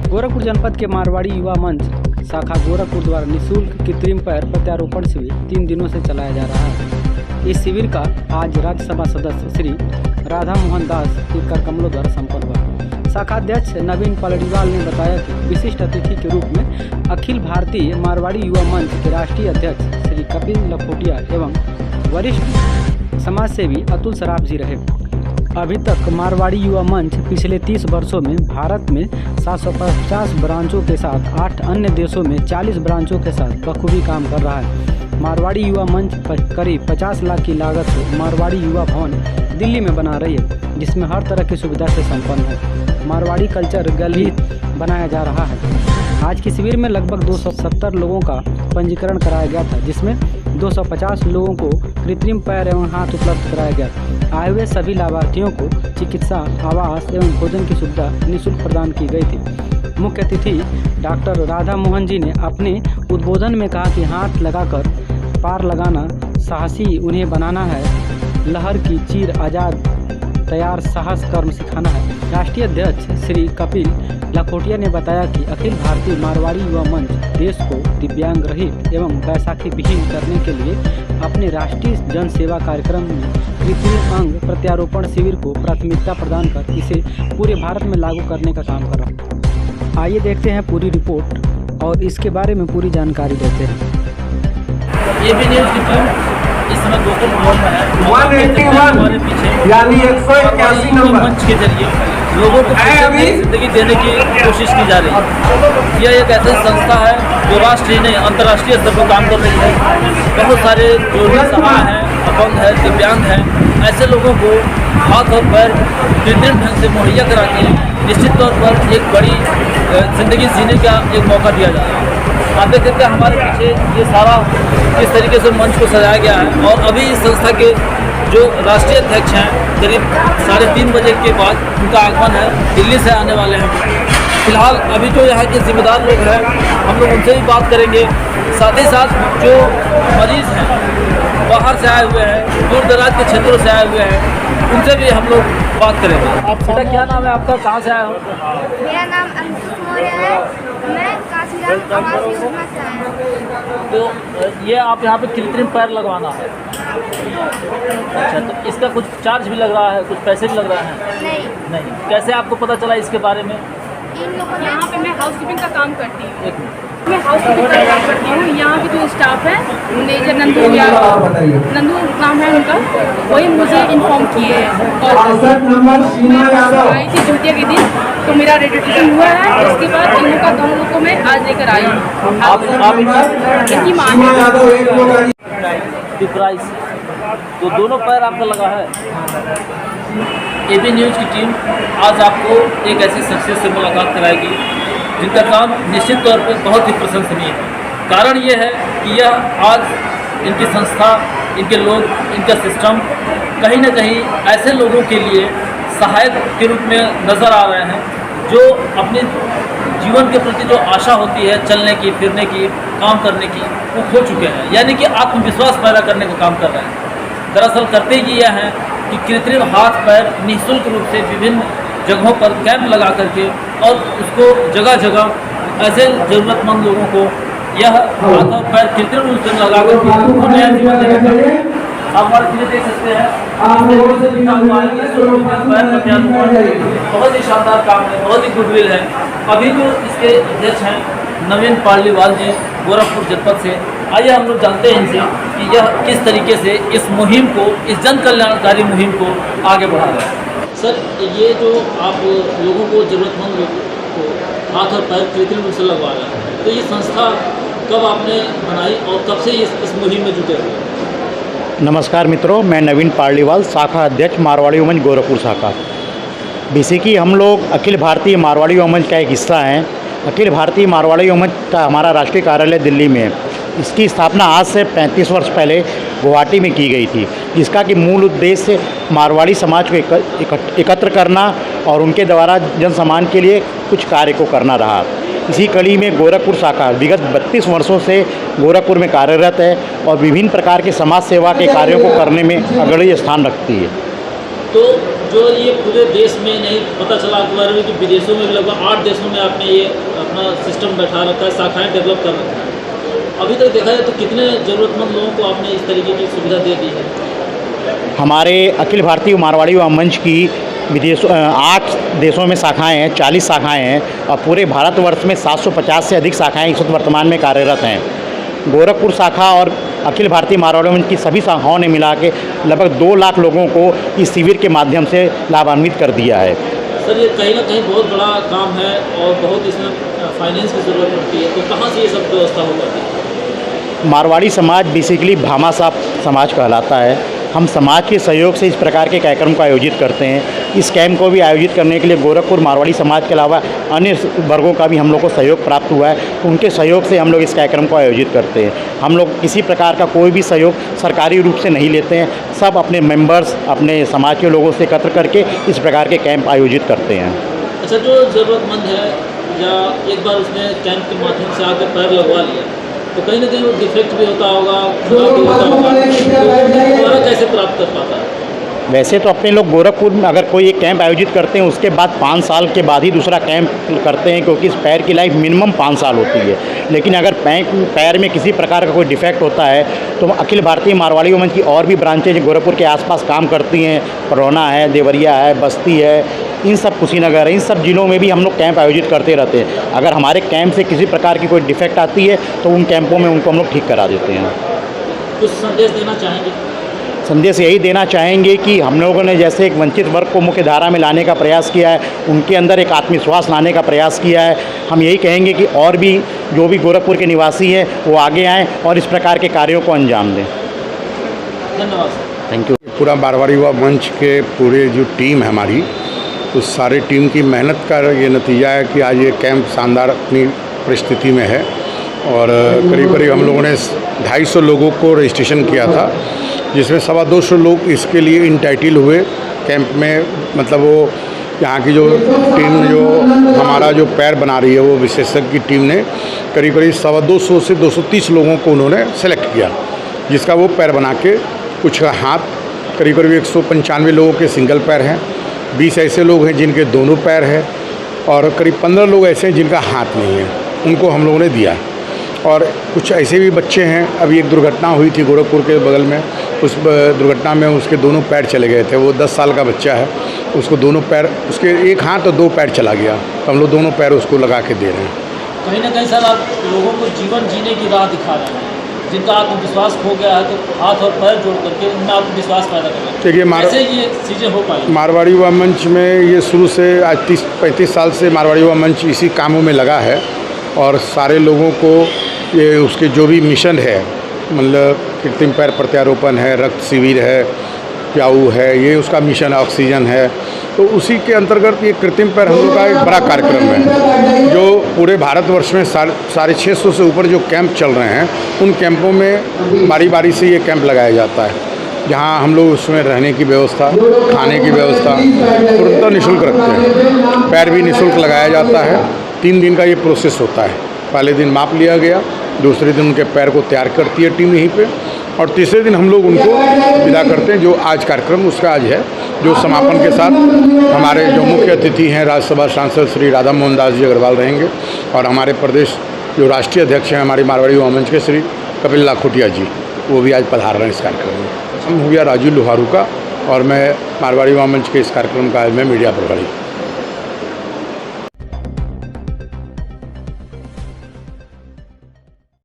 गोरखपुर जनपद के मारवाड़ी युवा मंच शाखा गोरखपुर द्वारा निःशुल्क कृत्रिम पैर प्रत्यारोपण शिविर 3 दिनों से चलाया जा रहा है। इस शिविर का आज राज्यसभा सदस्य श्री राधा मोहन दास के कर कमलों द्वारा संपन्न हुआ। शाखा अध्यक्ष नवीन पालीवाल ने बताया कि विशिष्ट अतिथि के रूप में अखिल भारतीय मारवाड़ी युवा मंच के राष्ट्रीय अध्यक्ष श्री कपिल लखोटिया एवं वरिष्ठ समाज सेवी अतुल सराफ जी रहे। अभी तक मारवाड़ी युवा मंच पिछले 30 वर्षों में भारत में 750 ब्रांचों के साथ 8 अन्य देशों में 40 ब्रांचों के साथ बखूबी काम कर रहा है। मारवाड़ी युवा मंच पर करीब 50 लाख की लागत से मारवाड़ी युवा भवन दिल्ली में बना रही है, जिसमें हर तरह की सुविधा से संपन्न है। मारवाड़ी कल्चर गैलरी बनाया जा रहा है। आज के शिविर में लगभग 270 लोगों का पंजीकरण कराया गया था, जिसमें 250 लोगों को कृत्रिम पैर एवं हाथ उपलब्ध कराया गया। आए हुए सभी लाभार्थियों को चिकित्सा, आवास एवं भोजन की सुविधा निःशुल्क प्रदान की गई थी। मुख्य अतिथि डॉक्टर राधा मोहन जी ने अपने उद्बोधन में कहा कि हाथ लगाकर पार लगाना साहसी उन्हें बनाना है, लहर की चीर आज़ाद तैयार साहस कर्म सिखाना है। राष्ट्रीय अध्यक्ष श्री कपिल लखोटिया ने बताया कि अखिल भारतीय मारवाड़ी युवा मंच देश को दिव्यांग रहित एवं बैसाखी विहीन करने के लिए अपने राष्ट्रीय जन सेवा कार्यक्रम में कृत्रिम अंग प्रत्यारोपण शिविर को प्राथमिकता प्रदान कर इसे पूरे भारत में लागू करने का काम कर रहा है। आइए देखते हैं पूरी रिपोर्ट और इसके बारे में पूरी जानकारी देते हैं। एबी न्यूज़ की टीम इस समय गोकुल भवन में है। 181 पीछे यानी 181 नंबर मंच के जरिए लोगों को जिंदगी देने की कोशिश की जा रही है। यह एक ऐसी संस्था है जो राष्ट्रीय नहीं अंतर्राष्ट्रीय स्तर पर काम कर रही है। बहुत सारे जो भी सहाय हैं, अपंग है, दिव्यांग हैं, ऐसे लोगों को हाथ और पैर कृत्रिम ढंग से मुहैया करा के निश्चित तौर पर एक बड़ी जिंदगी जीने का एक मौका दिया जा रहा है। आप देख सकते हैं हमारे पीछे ये सारा किस तरीके से मंच को सजाया गया है। और अभी इस संस्था के जो राष्ट्रीय अध्यक्ष हैं करीब 3:30 बजे के बाद उनका आगमन है, दिल्ली से आने वाले हैं। फिलहाल अभी जो यहाँ के जिम्मेदार लोग हैं हम लोग उनसे भी बात करेंगे। साथ ही साथ जो मरीज़ हैं, बाहर से आए हुए हैं, दूर दराज के क्षेत्रों से आए हुए हैं, उनसे भी हम लोग बात करेंगे। बेटा क्या नाम है आपका, कहाँ से आए हो? मेरा नाम अंकुश मौर्य है, मैं काशीराम आवास योजना से आया हूँ। तो ये आप यहाँ पे कृत्रिम पैर लगवाना है? अच्छा, तो इसका कुछ चार्ज भी लग रहा है, कुछ पैसे भी लग रहे हैं? नहीं। कैसे आपको पता चला इसके बारे में? इन लोगों ने यहाँ पे मैं हाउसकीपिंग का काम करती हूँ। मैं हाउसकीपिंग का काम करती हूँ। यहाँ के जो स्टाफ है मेजर नंदू नाम है उनका, वही मुझे इन्फॉर्म किए हैं। और मैं आई थी छुट्टियों के दिन, तो मेरा रजिस्ट्रेशन हुआ है। उसके बाद इन लोग का दोनों को मैं आज लेकर आई हूँ। इनकी मांग प्राइस तो दोनों पैर आपका लगा है। एबी न्यूज़ की टीम आज आपको एक ऐसी शख्सियत से मुलाकात कराएगी जिनका काम निश्चित तौर पर बहुत ही प्रशंसनीय है। कारण ये है कि यह आज इनकी संस्था, इनके लोग, इनका सिस्टम कहीं ना कहीं ऐसे लोगों के लिए सहायक के रूप में नज़र आ रहे हैं जो अपने जीवन के प्रति जो आशा होती है चलने की, फिरने की, काम करने की, वो खो चुके हैं। यानी कि आत्मविश्वास पैदा करने का काम कर रहे हैं। दरअसल करते ही यह है कि कृत्रिम हाथ पैर निःशुल्क रूप से विभिन्न जगहों पर कैंप लगा करके और उसको जगह जगह ऐसे ज़रूरतमंद लोगों को यह हाथ और पैर कृत्रिम रूप से लगा करके नया जीवन देने का आप हमारे चीज़ें देख सकते हैं। बहुत ही शानदार काम है, बहुत ही गुडविल है। अभी जो इसके अध्यक्ष हैं नवीन पालीवाल जी गोरखपुर जनपद से, आइए हम लोग जानते हैं इनसे कि यह किस तरीके से इस मुहिम को, इस जन कल्याणकारी मुहिम को आगे बढ़ा रहे हैं। सर, ये जो आप लोगों को, ज़रूरतमंद लोगों को हाथ और पैर कृत्रिम रूप से लगवा रहे हैं, तो ये संस्था कब आपने बनाई और कब से इस मुहिम में जुटे हुए? नमस्कार मित्रों, मैं नवीन पालीवाल, शाखा अध्यक्ष मारवाड़ी युवा मंच गोरखपुर शाखा। बेसिकली हम लोग अखिल भारतीय मारवाड़ी युवा मंच का एक हिस्सा हैं। अखिल भारतीय मारवाड़ी युवा मंच का हमारा राष्ट्रीय कार्यालय दिल्ली में है। इसकी स्थापना आज से 35 वर्ष पहले गुवाहाटी में की गई थी, जिसका कि मूल उद्देश्य मारवाड़ी समाज को एकत्र करना और उनके द्वारा जन सम्मान के लिए कुछ कार्य को करना रहा। इसी कड़ी में गोरखपुर शाखा विगत 32 वर्षों से गोरखपुर में कार्यरत है और विभिन्न प्रकार के समाज सेवा के कार्यों को करने में अग्रणी स्थान रखती है। तो जो ये पूरे देश में नहीं पता चला आपके बारे में कि विदेशों में लगभग 8 देशों में आपने ये अपना सिस्टम बैठा रखा है, शाखाएँ डेवलप कर रखा है। अभी तक देखा जाए तो कितने ज़रूरतमंद लोगों को आपने इस तरीके की सुविधा दे दी है? हमारे अखिल भारतीय मारवाड़ी युवा मंच की 8 देशों में शाखाएं हैं, 40 शाखाएं हैं और पूरे भारतवर्ष में 750 से अधिक शाखाएं इस वक्त वर्तमान में कार्यरत हैं। गोरखपुर शाखा और अखिल भारतीय मारवाड़ी मंच की सभी शाखाओं ने मिला के लगभग 2 लाख लोगों को इस शिविर के माध्यम से लाभान्वित कर दिया है। सर, ये कहीं ना कहीं बहुत बड़ा काम है और बहुत इसमें फाइनेंस की ज़रूरत पड़ती है, तो कहाँ से ये सब व्यवस्था हो पाती है? मारवाड़ी समाज बेसिकली भामाशाह समाज कहलाता है। हम समाज के सहयोग से इस प्रकार के कार्यक्रम को आयोजित करते हैं। इस कैंप को भी आयोजित करने के लिए गोरखपुर मारवाड़ी समाज के अलावा अन्य वर्गों का भी हम लोग को सहयोग प्राप्त हुआ है। उनके सहयोग से हम लोग इस कार्यक्रम को आयोजित करते हैं। हम लोग किसी प्रकार का कोई भी सहयोग सरकारी रूप से नहीं लेते हैं। सब अपने मेंबर्स, अपने समाज के लोगों से एकत्र करके इस प्रकार के कैंप आयोजित करते हैं। अच्छा, जो ज़रूरतमंद है या एक बार उसने कैंप के माध्यम से आकर पैर लगवा लिया तो कहीं ना कहीं वो डिफेक्ट भी होता होगा, खराब भी होता होगा, तो दोबारा कैसे प्राप्त कर पाता है? वैसे तो अपने लोग गोरखपुर में अगर कोई एक कैंप आयोजित करते हैं उसके बाद 5 साल के बाद ही दूसरा कैंप करते हैं, क्योंकि इस पैर की लाइफ मिनिमम 5 साल होती है। लेकिन अगर पैर में किसी प्रकार का कोई डिफेक्ट होता है तो अखिल भारतीय मारवाड़ी मंच की और भी ब्रांचेज गोरखपुर के आसपास काम करती हैं। परोना है, देवरिया है, बस्ती है, इन सब कुशीनगर है, इन सब जिलों में भी हम लोग कैंप आयोजित करते रहते हैं। अगर हमारे कैंप से किसी प्रकार की कोई डिफेक्ट आती है तो उन कैंपों में उनको हम लोग ठीक करा देते हैं। कुछ संदेश देना चाहेंगे? संदेश यही देना चाहेंगे कि हम लोगों ने जैसे एक वंचित वर्ग को मुख्य धारा में लाने का प्रयास किया है, उनके अंदर एक आत्मविश्वास लाने का प्रयास किया है। हम यही कहेंगे कि और भी जो भी गोरखपुर के निवासी हैं वो आगे आएँ और इस प्रकार के कार्यों को अंजाम दें। धन्यवाद सर। Thank you. पूरा मारवाड़ी युवा मंच के पूरे जो टीम है हमारी, उस सारे टीम की मेहनत का ये नतीजा है कि आज ये कैंप शानदार अपनी परिस्थिति में है। और करीब करीब हम लोगों ने 250 लोगों को रजिस्ट्रेशन किया था, जिसमें 225 लोग इसके लिए इंटाइटल हुए कैंप में। मतलब वो यहाँ की जो टीम जो हमारा जो पैर बना रही है वो विशेषज्ञ की टीम ने करीब करीब 225 से 230 लोगों को उन्होंने सेलेक्ट किया, जिसका वो पैर बना के कुछ हाथ, करीब करीब 195 लोगों के सिंगल पैर हैं, 20 ऐसे लोग हैं जिनके दोनों पैर हैं और करीब 15 लोग ऐसे हैं जिनका हाथ नहीं है, उनको हम लोगों ने दिया। और कुछ ऐसे भी बच्चे हैं, अभी एक दुर्घटना हुई थी गोरखपुर के बगल में, उस दुर्घटना में उसके दोनों पैर चले गए थे। वो 10 साल का बच्चा है, उसको दोनों पैर, उसके एक हाथ और 2 पैर चला गया, तो हम लोग दोनों पैर उसको लगा के दे रहे हैं। कहीं ना कहीं सर आप लोगों को जीवन जीने की राह दिखा रहे हैं। जिनका आत्मविश्वास खो गया है तो हाथ और पैर जोड़ करके उनमें आत्मविश्वास पैदा कर रहे हैं। कैसे ये चीज़ें हो पाई? मारवाड़ी युवा मंच में ये शुरू से आज 30-35 साल से मारवाड़ी युवा मंच इसी कामों में लगा है और सारे लोगों को ये उसके जो भी मिशन है, मतलब कृत्रिम पैर प्रत्यारोपण है, रक्त शिविर है, प्याऊ है, ये उसका मिशन है, ऑक्सीजन है, तो उसी के अंतर्गत ये कृत्रिम पैर हम लोग का एक बड़ा कार्यक्रम है जो पूरे भारतवर्ष में 650 से ऊपर जो कैंप चल रहे हैं, उन कैंपों में बारी बारी से ये कैंप लगाया जाता है, जहाँ हम लोग उसमें रहने की व्यवस्था, खाने की व्यवस्था पूर्णतः निःशुल्क रखते हैं। पैर भी निःशुल्क लगाया जाता है। 3 दिन का ये प्रोसेस होता है। पहले दिन माप लिया गया, दूसरे दिन उनके पैर को तैयार करती है टीम यहीं पे, और तीसरे दिन हम लोग उनको विदा करते हैं। जो आज कार्यक्रम उसका आज है, जो समापन के साथ हमारे जो मुख्य अतिथि हैं राज्यसभा सांसद श्री राधा मोहन दास जी अग्रवाल रहेंगे और हमारे प्रदेश जो राष्ट्रीय अध्यक्ष हैं हमारी मारवाड़ी युवा मंच के श्री कपिल लाखोटिया जी, वो भी आज पधार रहे हैं इस कार्यक्रम में। हम हो गया राजू लोहारू का और मैं मारवाड़ी युवा मंच के इस कार्यक्रम का आज मैं मीडिया प्रभारी।